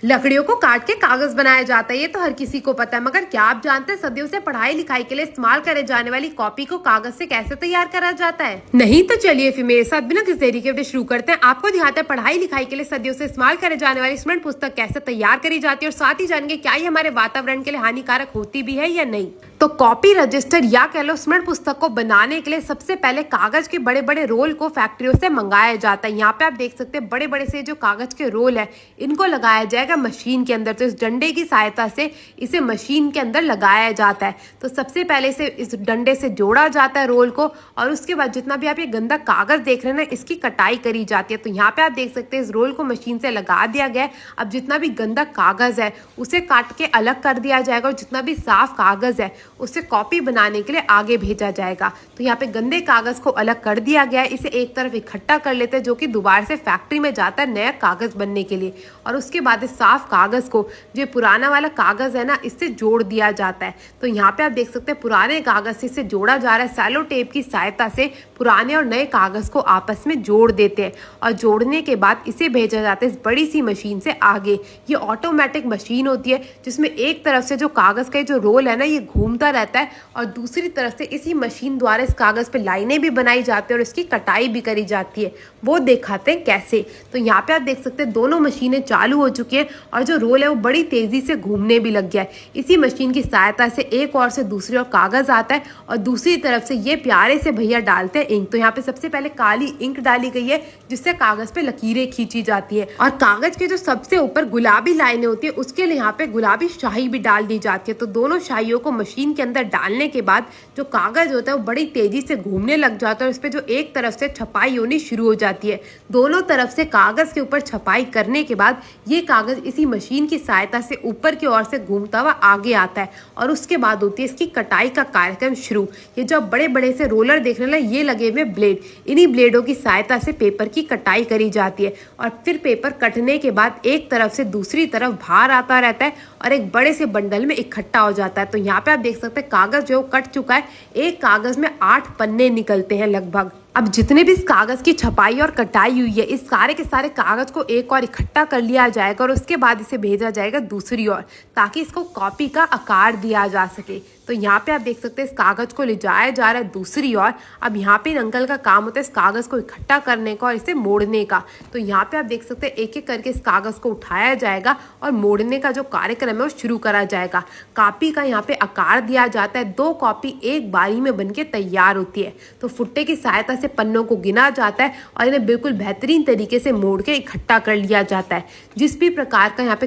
लकड़ियों को काट के कागज बनाया जाता है, ये तो हर किसी को पता है। मगर क्या आप जानते हैं सदियों से पढ़ाई लिखाई के लिए इस्तेमाल करे जाने वाली कॉपी को कागज से कैसे तैयार करा जाता है? नहीं तो चलिए फिर मेरे साथ बिना किसी देरी के शुरू करते हैं। आपको दिखाते हैं पढ़ाई लिखाई के लिए सदियों से इस्तेमाल करे जाने वाली स्मरण पुस्तक कैसे तैयार करी जाती है, और साथ ही जानेंगे क्या ये हमारे वातावरण के लिए हानिकारक होती भी है या नहीं। तो कॉपी रजिस्टर या कह लो स्मरण पुस्तक को बनाने के लिए सबसे पहले कागज के बड़े बड़े रोल को फैक्ट्रियों से मंगाया जाता है। यहाँ पे आप देख सकते हैं बड़े बड़े से जो कागज के रोल है इनको लगाया जाएगा मशीन के अंदर। तो इस डंडे की सहायता से इसे मशीन के अंदर लगाया जाता है। तो सबसे पहले से इस डंडे से जोड़ा जाता है रोल को, और उसके बाद जितना भी आप ये गंदा कागज देख रहे हैं ना, इसकी कटाई करी जाती है। तो यहाँ पे आप देख सकते हैं इस रोल को मशीन से लगा दिया गया है। अब जितना भी गंदा कागज है उसे काट के अलग कर दिया जाएगा, और जितना भी साफ कागज है उसे कॉपी बनाने के लिए आगे भेजा जाएगा। तो यहाँ पे गंदे कागज को अलग कर दिया गया है, इसे एक तरफ इकट्ठा कर लेते हैं जो कि दोबारा से फैक्ट्री में जाता है नया कागज बनने के लिए। और उसके बाद इस साफ कागज को जो पुराना वाला कागज है ना, इससे जोड़ दिया जाता है। तो यहाँ पे आप देख सकते हैं पुराने कागज से इसे जोड़ा जा रहा है। सैलो टेप की सहायता से पुराने और नए कागज को आपस में जोड़ देते हैं, और जोड़ने के बाद इसे भेजा जाता है इस बड़ी सी मशीन से आगे। ये ऑटोमेटिक मशीन होती है जिसमें एक तरफ से जो कागज का जो रोल है ना ये घूमता रहता है, और दूसरी तरफ से इसी मशीन द्वारा इस कागज पे लाइनें भी बनाई जाती है और इसकी कटाई भी करी जाती है। वो दिखाते हैं कैसे। तो यहाँ पे आप देख सकते हैं दोनों मशीनें चालू हो चुकी हैं, और जो रोल है वो बड़ी तेजी से घूमने भी लग गया है। इसी मशीन की सहायता से एक और से दूसरी ओर कागज आता है, और दूसरी तरफ से ये प्यारे से भैया डालते हैं इंक। तो यहाँ पे सबसे पहले काली इंक डाली गई है जिससे कागज पे लकीरें खींची जाती है, और कागज के जो सबसे ऊपर गुलाबी लाइनें होती है उसके लिए यहाँ पे गुलाबी शाही भी डाल दी जाती है। तो दोनों शाहियों को मशीन के अंदर डालने के बाद जो कागज होता है वो बड़ी तेजी से घूमने लग जाता है, और इस पे जो एक तरफ से छपाई होनी शुरू हो जाती है। दोनों तरफ से कागज के ऊपर छपाई करने के बाद ये कागज इसी मशीन की सहायता से ऊपर की ओर से घूमता हुआ आगे आता है, और उसके बाद होती है इसकी कटाई का कार्यक्रम शुरू। ये जो बड़े बड़े से रोलर देख रहे हैं ये लगे हुए ब्लेड, इन्हीं ब्लेडों की सहायता से पेपर की कटाई करी जाती है। और फिर पेपर कटने के बाद एक तरफ से दूसरी तरफ बाहर आता रहता है और एक बड़े से बंडल में इकट्ठा हो जाता है। तो यहाँ पे आप देख सकते हैं कागज जो कट चुका है, एक कागज में 8 पन्ने निकलते हैं लगभग। अब जितने भी इस कागज की छपाई और कटाई हुई है इस सारे के सारे कागज को एक और इकट्ठा कर लिया जाएगा, और उसके बाद इसे भेजा जाएगा दूसरी ओर ताकि इसको कॉपी का आकार दिया जा सके। तो यहाँ पे आप देख सकते हैं इस कागज को ले जाया जा रहा है दूसरी ओर। अब यहाँ पे इन अंकल का काम होता है इस कागज को इकट्ठा करने का और इसे मोड़ने का। तो यहाँ पे आप देख सकते हैं एक एक करके इस कागज को उठाया जाएगा और मोड़ने का जो कार्यक्रम है वो शुरू करा जाएगा। कॉपी का यहाँ पे आकार दिया जाता है, 2 कॉपी एक बारी में बनके तैयार होती है। तो फुट्टे की सहायता से पन्नों को गिना जाता है और इन्हें बिल्कुल बेहतरीन तरीके से मोड़ के इकट्ठा कर लिया जाता है। जिस भी प्रकार का यहाँ पे